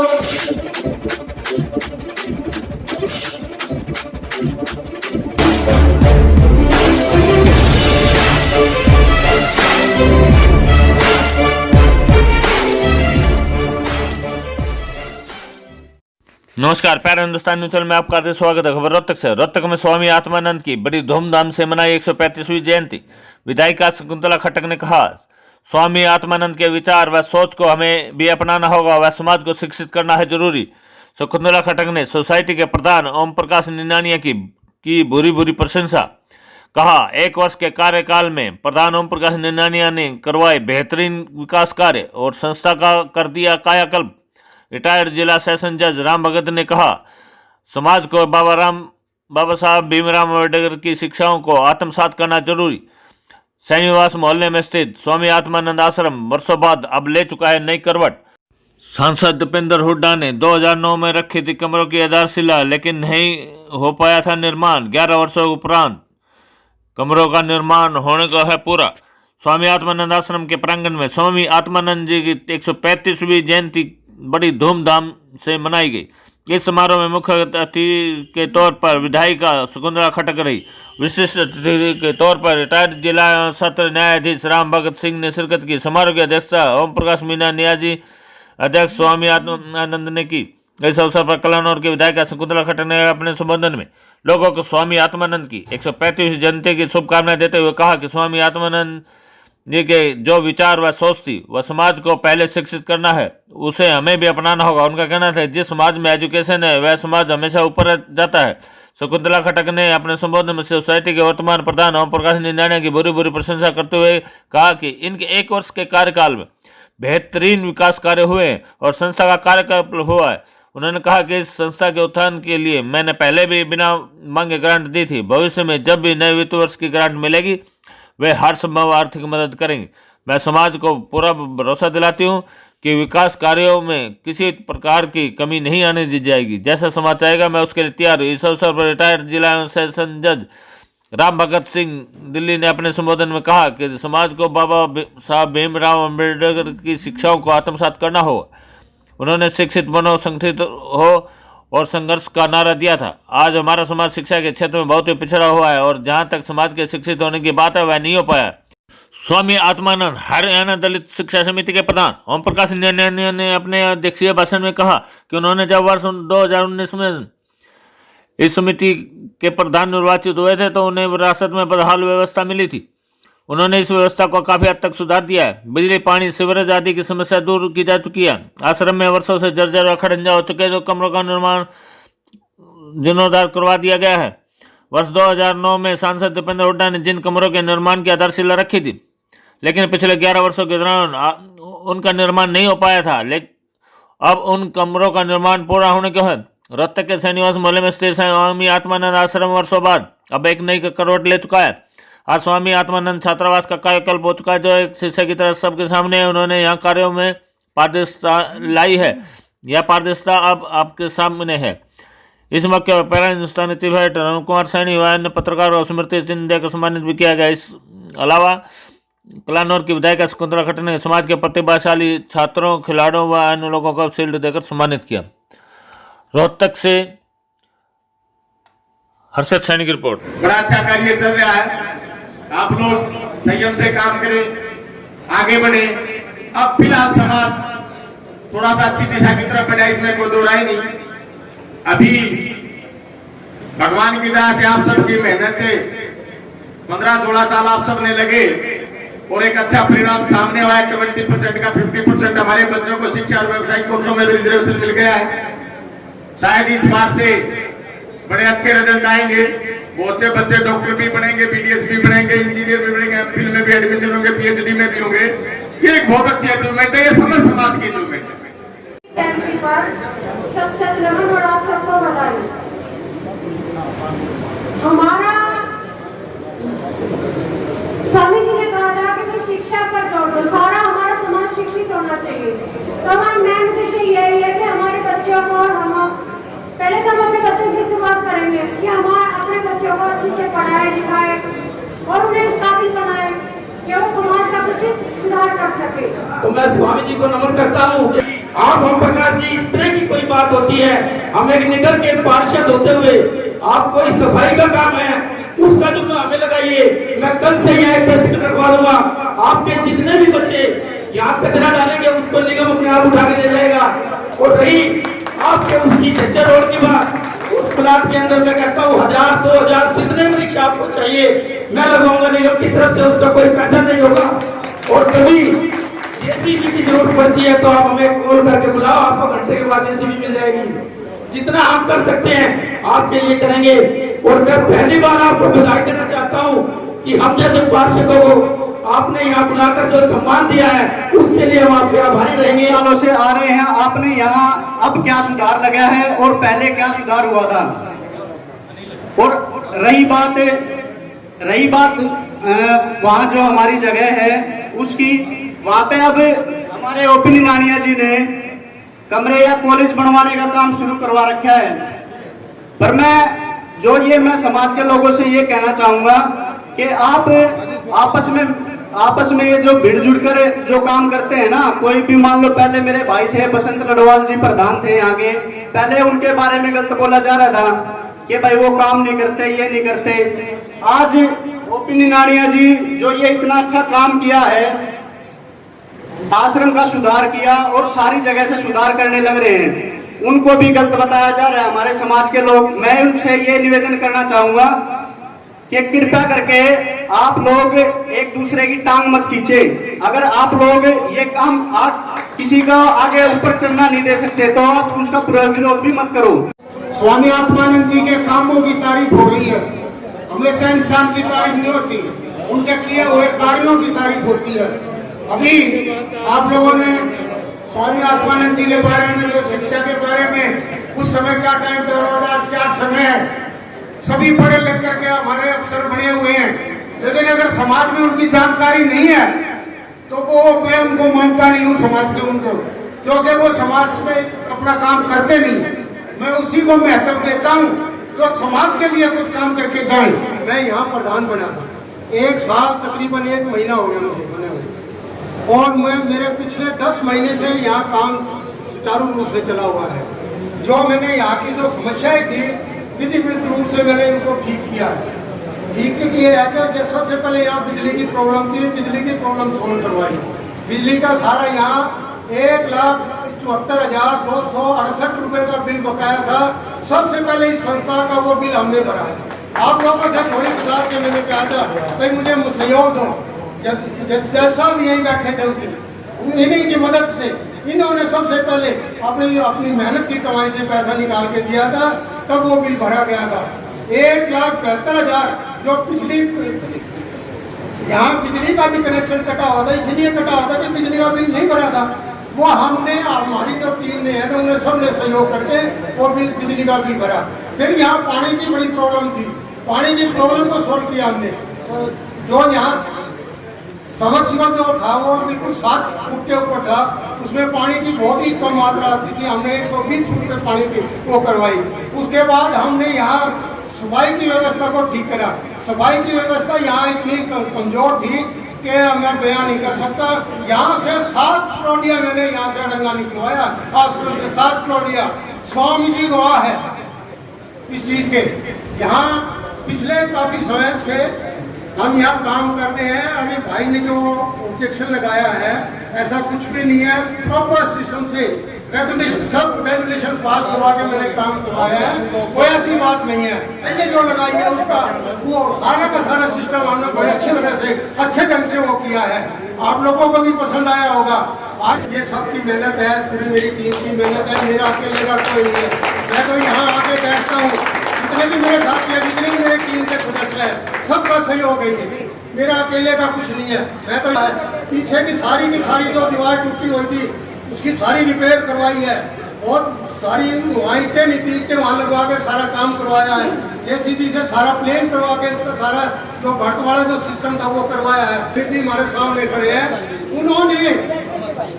नमस्कार, प्यारे Hindustan news channel में आपका हार्दिक स्वागत है। खबर रोहतक से। रोहतक में स्वामी आत्मानंद की बड़ी धूमधाम से मनाई 135वीं जयंती। विधायिका शकुंतला खट्टक ने कहा, स्वामी आत्मानंद के विचार व सोच को हमें भी अपनाना होगा व समाज को शिक्षित करना है जरूरी। शकुंतला खट्टक ने सोसाइटी के प्रधान ओम प्रकाश निनानिया की भूरी भूरी प्रशंसा। कहा, 1 वर्ष के कार्यकाल में प्रधान ओम प्रकाश निनानिया ने करवाए बेहतरीन विकास कार्य और संस्था का कर दिया कायाकल्प। रिटायर्ड जिला सेशन जज राम भगत ने कहा, समाज को बाबा साहब भीमराव अम्बेडकर की शिक्षाओं को आत्मसात करना जरूरी। सैनिवास मोहल्ले में स्थित स्वामी आत्मानंद आश्रम वर्षों बाद अब ले चुका है नई करवट। सांसद दीपेंद्र हुड्डा ने 2009 में रखी थी कमरों की आधारशिला, लेकिन नहीं हो पाया था निर्माण। 11 वर्षों उपरांत कमरों का निर्माण होने को है पूरा। स्वामी आत्मानंद आश्रम के प्रांगण में स्वामी आत्मानंद जी की 135वीं जयंती बड़ी धूमधाम से मनाई गई। इस समारोह में मुख्य अतिथि के तौर पर विधायिका शकुंतला खट्टक रही। विशिष्ट अतिथि के तौर पर रिटायर्ड जिला सत्र न्यायाधीश राम भगत सिंह ने शिरकत की। समारोह की अध्यक्षता ओम प्रकाश मीना नियाजी अध्यक्ष स्वामी आत्मानंद ने की। इस अवसर पर कलानौर की विधायिका शकुंतला खट्टक ने अपने संबोधन में लोगों को स्वामी आत्मानंद की 135वीं जयंती की शुभकामनाएं देते हुए कहा कि स्वामी आत्मानंद जी के जो विचार व सोच थी वह समाज को पहले शिक्षित करना है, उसे हमें भी अपनाना होगा। उनका कहना था, जिस समाज में एजुकेशन है वह समाज हमेशा ऊपर जाता है। शकुंतला खट्टक ने अपने संबोधन में सोसाइटी के वर्तमान प्रधान ओम प्रकाश निनानिया की बुरी बुरी प्रशंसा करते हुए कहा कि इनके 1 वर्ष के कार्यकाल में बेहतरीन विकास कार्य हुए और संस्था का कार्यकल्प हुआ है। उन्होंने कहा कि इस संस्था के उत्थान के लिए मैंने पहले भी बिना मांगे ग्रांट दी थी। भविष्य में जब भी नए वित्त वर्ष की ग्रांट मिलेगी वे हर संभव आर्थिक मदद करेंगे। मैं समाज को पूरा भरोसा दिलाती हूँ कि विकास कार्यों में किसी प्रकार की कमी नहीं आने दी जाएगी। जैसा समाज चाहेगा मैं उसके लिए तैयार हूँ। इस अवसर पर रिटायर्ड जिला सेशन जज राम भगत सिंह दिल्ली ने अपने संबोधन में कहा कि समाज को बाबा साहब भीमराव अम्बेडकर की शिक्षाओं को आत्मसात करना होगा। उन्होंने शिक्षित बनो, संगठित हो और संघर्ष का नारा दिया था। आज हमारा समाज शिक्षा के क्षेत्र में बहुत ही पिछड़ा हुआ है और जहां तक समाज के शिक्षित होने की बात है वह नहीं हो पाया। स्वामी आत्मानंद हरियाणा दलित शिक्षा समिति के प्रधान ओम प्रकाश निनानिया ने अपने अध्यक्षीय भाषण में कहा कि उन्होंने जब वर्ष 2019 में इस समिति के प्रधान निर्वाचित हुए थे तो उन्हें विरासत में बदहाल व्यवस्था मिली थी। उन्होंने इस व्यवस्था को काफी हद तक सुधार दिया है। बिजली, पानी, सीवरेज आदि की समस्या दूर की जा चुकी है। आश्रम में वर्षों से जर्जर और खड़ंजा हो चुके जो कमरों का निर्माण जीर्णोद्धार करवा दिया गया है। वर्ष 2009 में सांसद दीपेंद्र हुड्डा ने जिन कमरों के निर्माण की आधारशिला रखी थी, लेकिन पिछले 11 वर्षों के दौरान उनका निर्माण नहीं हो पाया था, लेकिन अब उन कमरों का निर्माण पूरा होने को है। रोहतक के सैनिवास मोहल्ले में स्थित स्वामी आत्मानंद आश्रम वर्षों बाद अब एक नई करवट ले चुका है। आज स्वामी आत्मानंद छात्रावास का कायाकल्प हो चुका है, जो एक शीशे की तरह सबके सामने है। उन्होंने यहाँ कार्यों में पारदर्शिता लाई है। यह पारदर्शिता अब आपके सामने है। इस मौके पर पैरा हिंदुस्तानी तिवारी राम कुमार सैनी व अन्य पत्रकारों और स्मृति चिन्ह देकर सम्मानित भी किया गया। इस अलावा कलानौर की विधायिका शकुंतला खट्टक ने समाज के प्रतिभाशाली छात्रों, खिलाड़ियों व अन्य लोगों को शील्ड देकर सम्मानित किया। रोहतक से हर्षद सैनी की रिपोर्ट। बड़ा अच्छा कार्य चल रहा है। आप लोग संयम से काम करें, आगे बढ़े। अब फिलहाल समाज थोड़ा सा अच्छी दिशा की तरफ बढ़ा, इसमें कोई दो राय नहीं। अभी भगवान की दया से आप सबकी मेहनत से 15-16 साल आप सब ने लगे और एक अच्छा परिणाम सामने आया। 20% का 50% हमारे बच्चों को शिक्षा और व्यवसायिक कोर्सों में भी रिजर्वेशन मिल गया है। शायद इस बात से बड़े अच्छे रिजल्ट आएंगे। बहुत से बच्चे डॉक्टर भी बनेंगे, बीडीएस भी बनेंगे, इंजीनियर भी बनेंगे, एमफिल में भी एडमिशन होंगे, पीएचडी में भी होंगे। ये एक बहुत अच्छी अचीवमेंट है। ये समस्त समाज की अचीवमेंट है। जयंती पर शत नमन और आप सबको बधाई। हमारा स्वामी जी ने कहा था कि शिक्षा पर जोर दो, सारा हमारा समाज शिक्षित होना चाहिए। तो हमारा मेन उद्देश्य यही है कि हमारे बच्चों को और हम पहले तो हम अपने बच्चों से शुरुआत करेंगे कि हम अपने बच्चों को अच्छे से पढ़ाएं लिखाएं और उन्हें इस काबिल बनाएं कि वो समाज का कुछ सुधार कर सके। तो मैं स्वामी जी को नमन करता हूँ। आप ओम प्रकाश जी इस तरह की हैं। हम एक निगर के पार्षद होते हुए आपको इस सफाई का काम है उसका जुम्मा हमें लगाइए। मैं कल से यहाँ एक डस्टबिन रखवा दूंगा, आपके जितने भी बच्चे यहाँ कचरा डालेंगे उसको निगम अपने आप उठा के ले जाएगा। और रही आपके उसकी झज्जर रोड की बात, उस प्लाट के अंदर मैं कहता हूँ 1000 2000 जितने भी रिक्शा आपको चाहिए मैं लगवाऊंगा निगम की तरफ से, उसका कोई पैसा नहीं होगा। और कभी जेसीबी की जरूरत पड़ती है तो आप हमें कॉल करके बुलाओ, आपको घंटे के बाद जेसीबी मिल जाएगी। जितना हम कर सकते हैं आपके लिए करेंगे। और मैं पहली बार आपको बधाई देना चाहता हूँ कि हम जैसे पार्षदों को आपने यहाँ बुलाकर जो सम्मान दिया है उसके लिए हम आपके आभारी रहेंगे। सालों से आ रहे हैं, आपने यहाँ अब क्या सुधार लगा है और पहले क्या सुधार हुआ था? और रही बात वहाँ जो हमारी जगह है उसकी, वहाँ पे अब हमारे ओपी निनानिया जी ने कमरे या कॉलेज बनवाने का काम शुरू करवा रखा है। पर मैं समाज के लोगों से ये कहना चाहूंगा कि आप आपस में ये जो भिड़ जुड़ कर जो काम करते हैं ना, कोई भी मान लो पहले मेरे भाई थे बसंत लडवाल जी प्रधान थे यहाँ के, पहले उनके बारे में गलत बोला जा रहा था कि भाई वो काम नहीं करते ये नहीं करते। आज ओपी निनानिया जी जो ये इतना अच्छा काम किया है, आश्रम का सुधार किया और सारी जगह से सुधार करने लग रहे हैं, उनको भी गलत बताया जा रहा है हमारे समाज के लोग। मैं उनसे ये निवेदन करना चाहूंगा कि कृपया करके आप लोग एक दूसरे की टांग मत खींचे। अगर आप लोग ये काम किसी का आगे ऊपर चढ़ना नहीं दे सकते तो आप उसका विरोध भी मत करो। स्वामी आत्मानंद जी के कामों की तारीफ हो रही है, हमेशा इंसान की तारीफ नहीं होती, उनके किए हुए कार्यों की तारीफ होती है। अभी आप लोगों ने स्वामी आत्मानंद जी के बारे में, जो शिक्षा के बारे में उस समय क्या टाइम था और आज क्या समय है, सभी पढ़े लिख करके हमारे अफसर बने हुए हैं, लेकिन अगर समाज में उनकी जानकारी नहीं है तो मैं उनको मानता नहीं हूँ समाज के उनको, क्योंकि वो समाज में अपना काम करते नहीं। मैं उसी को महत्व देता हूँ जो समाज के लिए कुछ काम करके जाए। मैं यहाँ प्रधान बना था, 1 साल तकरीबन 1 महीना हो गया मुझे बने हुए, और मेरे पिछले 10 महीने से यहाँ काम सुचारू रूप से चला हुआ है। जो मैंने यहाँ की जो समस्याएं थी विधिवत रूप से मैंने इनको ठीक किया है। ठीक किए है कि सबसे पहले यहाँ बिजली की प्रॉब्लम थी, बिजली की प्रॉब्लम सोल्व करवाई। बिजली का सारा यहाँ 1,74,268 रुपए का बिल बकाया था, सबसे पहले इस संस्था का वो बिल हमने भरा है। आप लोगों से थोड़ी बता के मैंने कहा था भाई मुझे सहयोग दो, जैसा भी यहीं बैठे थे उस दिन, इन्हीं की मदद से इन्होंने सबसे पहले अपनी मेहनत की कमाई से पैसा निकाल के दिया था, तब वो बिल भरा गया था। 1,72,000 जो पिछली यहाँ बिजली का भी कनेक्शन कटा हुआ था, इसलिए कटा हुआ था कि बिजली का बिल नहीं भरा था, वो हमने हमारी जो टीम ने है ना उन्हें सबने सहयोग करके वो बिजली का बिल भरा। फिर यहाँ पानी की बड़ी प्रॉब्लम थी, पानी की प्रॉब्लम को सोल्व किया हमने। तो जो यहाँ समरसीबल जो था वो बिल्कुल 7 फुट के ऊपर था, उसमें पानी की बहुत ही कम मात्रा थी कि हमने 120 फुट पे पानी की वो करवाई। उसके बाद हमने यहाँ सफाई की व्यवस्था को ठीक करा। सफाई की व्यवस्था यहाँ इतनी कमजोर थी कि मैं बयान नहीं कर सकता। यहाँ से 7 ट्रॉलियाँ मैंने यहाँ से अडंगा निकलवाया, आश्रम से 7 ट्रॉलियाँ। स्वामी जी गवाह है इस चीज के। यहाँ पिछले काफी समय से हम यहाँ काम कर रहे हैं। अरे भाई ने जो ऑब्जेक्शन लगाया है ऐसा कुछ भी नहीं है, प्रॉपर सिस्टम से रेगुलेशन सब रेगुलेशन पास करवा के मैंने काम करवाया है, कोई ऐसी बात नहीं है। पहले जो लगाई है उसका वो सारा का सारा सिस्टम हमने बड़े अच्छे तरह से अच्छे ढंग से वो किया है, आप लोगों को भी पसंद आया होगा। आज ये सबकी मेहनत है, पूरी मेरी टीम की मेहनत है, मेरा अकेले का कोई नहीं है। मैं तो यहाँ आके बैठता हूँ, जितने भी मेरे साथी हैं, जितने भी मेरे टीम के सदस्य हैं, सबका सहयोग है, मेरा अकेले का कुछ नहीं है। मैं तो पीछे की सारी जो दीवार टूटी हुई थी उसकी सारी रिपेयर करवाई है, और सारी ईंटें नहीं थी, ईंटें वहाँ लगवा के सारा काम करवाया है। जेसीबी से सारा प्लेन करवा के उसका सारा जो भर्त वाला जो सिस्टम था वो करवाया है। फिर भी हमारे सामने खड़े हैं,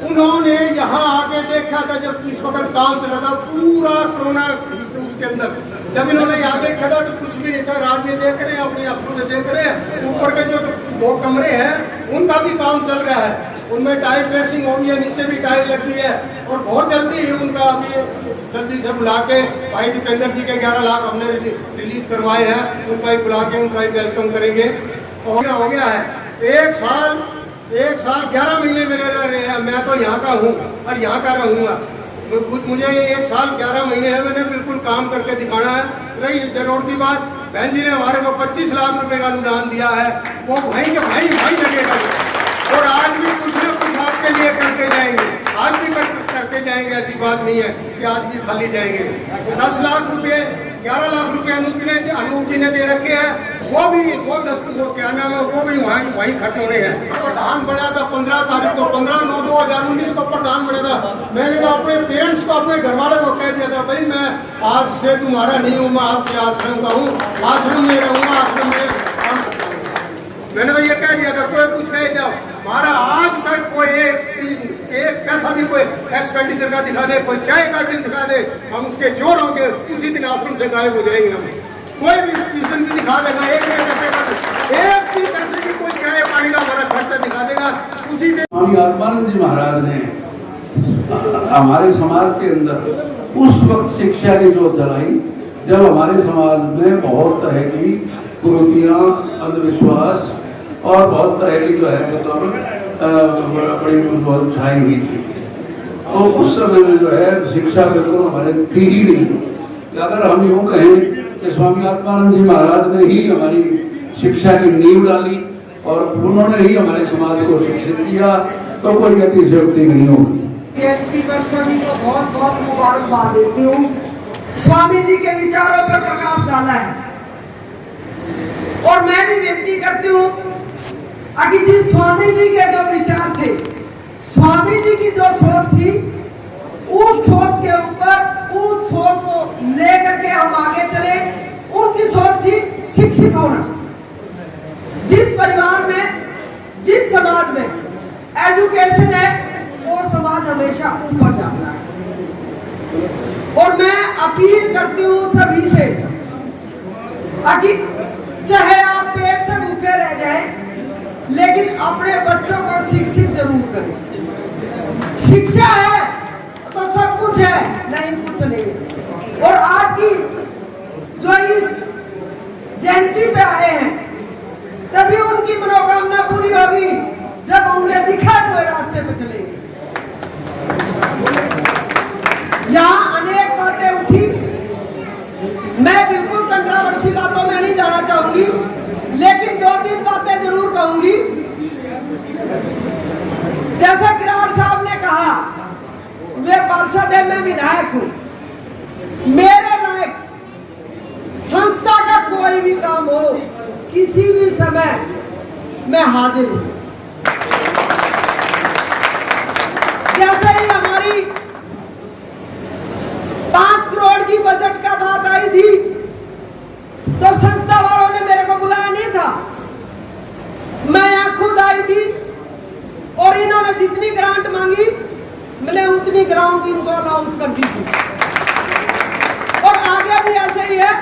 उन्होंने यहाँ आके देखा था जब इस वक्त काम चला था पूरा कोरोना उसके अंदर, जब इन्होंने यहाँ देखा था तो कुछ भी नहीं था। राज्य देख रहे हैं, अपनी आंखों से देख रहे हैं, ऊपर के जो 2 कमरे हैं उनका भी काम चल रहा है, उनमें टाइल ड्रेसिंग हो गई है, नीचे भी टाइल लग गई है। और बहुत जल्दी उनका अभी जल्दी से बुला के भाई दीपेंद्र जी के 11 लाख हमने रिलीज करवाए हैं, उनका ही बुला के उनका ही वेलकम करेंगे। और हो गया है 1 साल 11 महीने मेरे रह रहे हैं। मैं तो यहाँ का हूँ और यहाँ का रहूँगा। मुझे 1 साल 11 महीने है, मैंने बिल्कुल काम करके दिखाना है। रही जरूरत की बात, बहन जी ने हमारे को 25 लाख रुपए का अनुदान दिया है, वो भाई के भाई लगेगा। और आज भी कुछ ना कुछ आपके लिए करके जाएंगे, आज भी करके जाएंगे। ऐसी बात नहीं है कि आज भी खाली जाएंगे। तो 10 लाख रुपए 11 लाख रुपए अनूप जी ने दे रखे हैं। वो 10 क्या नाम है, वो भी वहीं खर्च होने हैं। प्रधान बना था 15 तारीख को, 15/9/2019 को प्रधान बना था। मैंने तो अपने पेरेंट्स को, अपने घर वाले को कह दिया था, भाई मैं आज से तुम्हारा नहीं हूँ, मैं आज से आश्रम का हूँ, आश्रम में रहूँगा, आश्रम में। मैंने तो ये कह दिया था, कोई कुछ कहे जाओ, हमारा आज तक कोई एक पैसा भी कोई एक्सपेंडिचर का दिखा दे, कोई चाय का बिल दिखा दे, हम उसके चोर होंगे, उसी दिन आश्रम से गायब हो जाएंगे। हम कोई भी ट्यूशन भी दिखा देगा, एक भी पैसे की कोई चाय पानी का हमारा खर्चा दिखा देगा, उसी दिन। स्वामी आत्मानंद जी महाराज ने हमारे समाज के अंदर उस वक्त शिक्षा की जोत जलाई जब हमारे समाज में बहुत तरह की कुरीतियाँ, अंधविश्वास और बहुत तरह की जो है मतलब बड़ी बहुत छाई हुई थी। तो उस समय में जो है शिक्षा बिल्कुल हमारे थी ही नहीं। अगर हम यूँ कहें कि स्वामी आत्मानंद जी महाराज ने ही हमारी शिक्षा की नींव डाली और उन्होंने ही हमारे समाज को शिक्षित किया, तो कोई अतिशयोक्ति नहीं होगी। सभी को बहुत बहुत मुबारकबाद देती हूँ। स्वामी जी के विचारों पर प्रकाश डाला है और मैं भी विनती करती हूँ कि जिस स्वामी जी के जो विचार थे, स्वामी जी की जो सोच थी, उस सोच के ऊपर उस सोच को लेकर के हम आगे चले। उनकी सोच थी शिक्षित होना। जिस परिवार में, जिस समाज में एजुकेशन है, वो समाज हमेशा ऊपर जाता है। और मैं अपील करती हूँ सभी से कि चाहे आप पेट से भूखे रह जाएं, लेकिन अपने बच्चों को शिक्षित जरूर करें। शिक्षा है तो सब कुछ है, नहीं कुछ नहीं है। और आज की जो इस जयंती पे आए हैं, तभी उनकी मनोकामना पूरी होगी जब उन्हें दिखाए हुए रास्ते पे चलेंगे। यहाँ अनेक बातें उठी, मैं बिल्कुल कंट्रोवर्सी बातों में नहीं जाना चाहूंगी, लेकिन 2-3 बातें जरूर कहूंगी। जैसा किराड़ साहब ने कहा, वे पार्षद है, मैं विधायक हूं। मेरे लायक संस्था का कोई भी काम हो, किसी भी समय मैं हाजिर हूं। जैसे ही हमारी 5 करोड़ की बजट का बात आई थी, तो संस्था वालों ने मेरे को बुलाया नहीं था। मैं यहाँ खुद आई थी और इन्होंने जितनी ग्रांट मांगी, मैंने उतनी ग्रांट इनको अलाउंस कर दी थी। और आगे भी ऐसे ही है।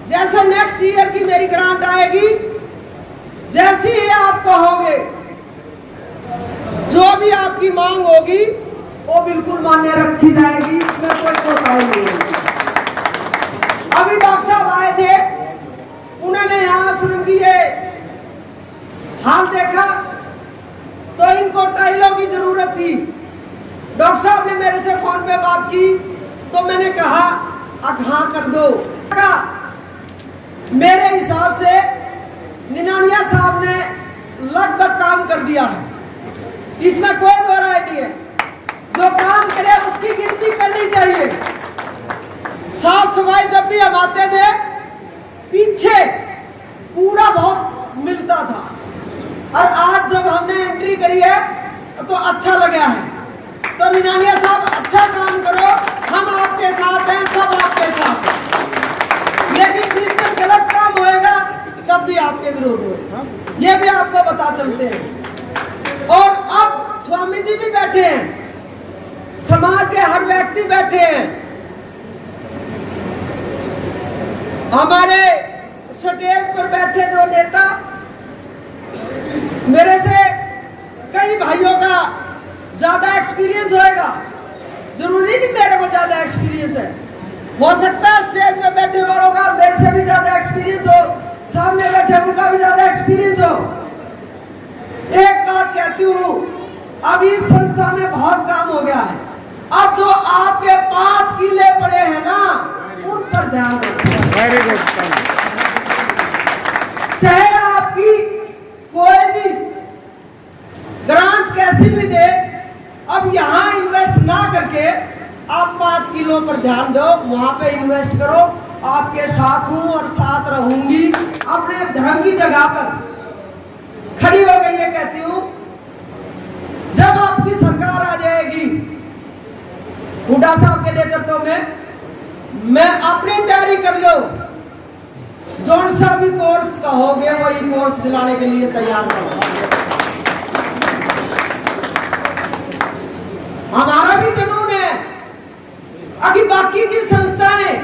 जैसे नेक्स्ट ईयर की मेरी ग्रांट आएगी, जैसी ही आप कहोगे, जो भी आपकी मांग होगी, वो बिल्कुल मान्य रखी जाएगी, इसमें कोई कोताही नहीं होगी। अभी डॉक्टर साहब आए थे, उन्होंने यहाँ आश्रम की ये हाल देखा, तो इनको टाइलों की जरूरत थी। डॉक्टर साहब ने मेरे से फोन पे बात की, तो मैंने कहा हाँ कर दो। मेरे हिसाब से निनानिया साहब ने लगभग काम कर दिया है, इसमें कोई दो राय नहीं है। जो काम करे उसकी गिनती करनी चाहिए। साफ सफाई जब भी हम आते थे, पीछे कूड़ा बहुत मिलता था, और आज जब हमने एंट्री करी है तो अच्छा लगा है। तो निनानिया साहब, अच्छा काम करो, हम आपके साथ हैं, सब आपके साथ हैं। लेकिन जिस दिन गलत काम होएगा, तब भी आपके विरोध होएगा, ये भी आपको बता चलते हैं। और अब स्वामी जी भी बैठे हैं, समाज के हर व्यक्ति बैठे हैं। हमारे स्टेज पर बैठे दो नेता, मेरे से कई भाइयों का ज्यादा एक्सपीरियंस होएगा, जरूरी नहीं मेरे को ज्यादा एक्सपीरियंस है, हो सकता है स्टेज में बैठे वालों का मेरे से भी ज्यादा एक्सपीरियंस हो, सामने बैठे उनका भी ज्यादा एक्सपीरियंस हो। एक बात कहती हूँ, अब इस संस्था में बहुत काम हो गया है। अब जो आपके 5 किले पड़े हैं ना, उन पर ध्यान रखो। चाहे आपकी कोई भी ग्रांट कैसी भी दे, अब यहाँ इन्वेस्ट ना करके आप 5 किलो पर ध्यान दो, वहां पे इन्वेस्ट करो। आपके साथ हूं और साथ रहूंगी। अपने धर्म की जगह पर खड़ी हो गई ये कहती हूं, जब आपकी सरकार आ जाएगी हुड्डा साहब के नेतृत्व में, मैं अपनी तैयारी कर लो, जोन सा भी कोर्स कहोगे वही कोर्स दिलाने के लिए तैयार रहो। हमारा भी जुनून है। अभी बाकी की संस्थाएं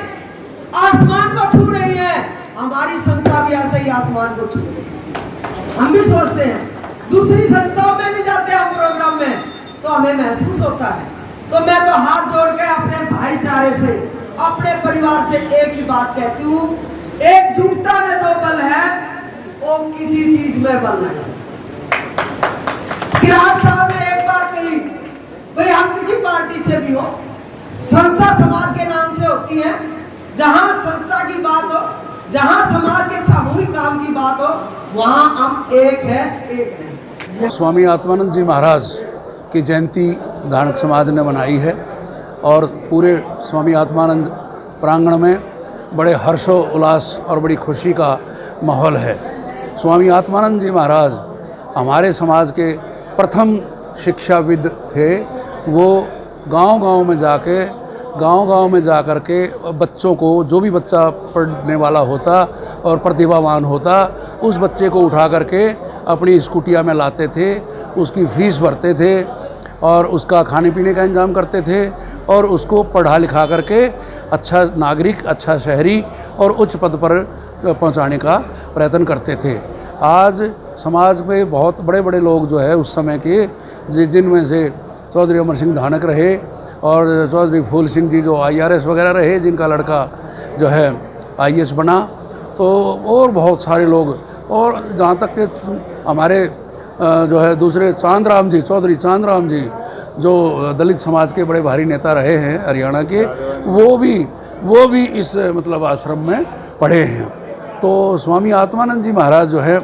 आसमान को छू रही हैं, हमारी संस्था भी ऐसे ही आसमान को छू रही है। हम भी सोचते हैं, दूसरी संस्थाओं में भी जाते हैं हम प्रोग्राम में, तो हमें महसूस होता है। तो मैं तो हाथ जोड़ के अपने भाईचारे से, अपने परिवार से एक ही बात कहती हूँ, एकजुटता में जो बल है वो किसी चीज में बल नहीं। किरार साहब ने एक बात कही, भाई हम किसी पार्टी से भी हो, संस्था समाज के नाम से होती है। जहां संस्था की बात हो, जहां समाज के सामूहिक काम की बात हो, वहां हम एक है, एक नहीं। स्वामी आत्मानंद जी महाराज की जयंती धार्मिक समाज ने मनाई है और पूरे स्वामी आत्मानंद प्रांगण में बड़े हर्षोल्लास और बड़ी खुशी का माहौल है। स्वामी आत्मानंद जी महाराज हमारे समाज के प्रथम शिक्षाविद थे। वो गांव-गांव में जा कर के बच्चों को, जो भी बच्चा पढ़ने वाला होता और प्रतिभावान होता, उस बच्चे को उठा करके अपनी स्कूटिया में लाते थे, उसकी फीस भरते थे और उसका खाने पीने का इंतजाम करते थे और उसको पढ़ा लिखा करके अच्छा नागरिक, अच्छा शहरी और उच्च पद पर पहुंचाने का प्रयत्न करते थे। आज समाज में बहुत बड़े बड़े लोग जो है उस समय के, जिनमें से चौधरी अमर सिंह धानक रहे और चौधरी फूल सिंह जी जो IRS वगैरह रहे, जिनका लड़का जो है IAS बना, तो और बहुत सारे लोग, और जहाँ तक कि हमारे जो है दूसरे चांदराम जी, चौधरी चांदराम जी जो दलित समाज के बड़े भारी नेता रहे हैं हरियाणा के, वो भी इस मतलब आश्रम में पढ़े हैं। तो स्वामी आत्मानंद जी महाराज जो है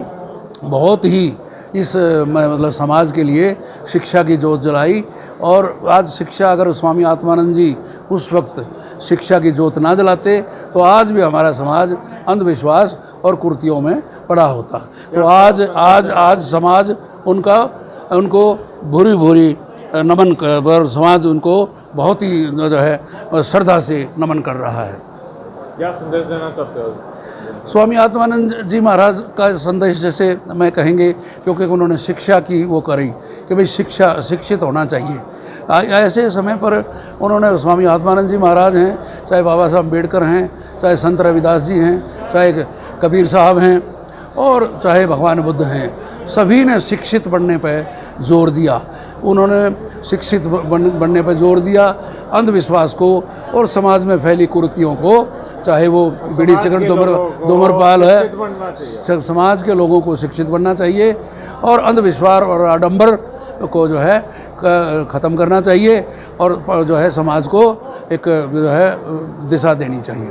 बहुत ही इस मतलब समाज के लिए शिक्षा की जोत जलाई। और आज शिक्षा, अगर स्वामी आत्मानंद जी उस वक्त शिक्षा की जोत ना जलाते तो आज भी हमारा समाज अंधविश्वास और कुरीतियों में पड़ा होता। तो आज समाज उनको भूरी नमन कर, समाज उनको बहुत ही जो है श्रद्धा से नमन कर रहा है। क्या संदेश देना चाहते हो? स्वामी आत्मानंद जी महाराज का संदेश जैसे मैं कहेंगे, क्योंकि उन्होंने शिक्षा की वो करी कि भाई शिक्षित होना चाहिए। ऐसे समय पर उन्होंने, स्वामी आत्मानंद जी महाराज हैं, चाहे बाबा साहब अम्बेडकर हैं, चाहे संत रविदास जी हैं, चाहे कबीर साहब हैं और चाहे भगवान बुद्ध हैं, सभी ने शिक्षित बनने पर जोर दिया। उन्होंने शिक्षित बनने पर जोर दिया, अंधविश्वास को और समाज में फैली कुरीतियों को, चाहे वो बीड़ी सिगरेट धूम्रपान है, समाज के लोगों को शिक्षित बनना चाहिए और अंधविश्वास और आडंबर को जो है ख़त्म करना चाहिए और जो है समाज को एक जो है दिशा देनी चाहिए।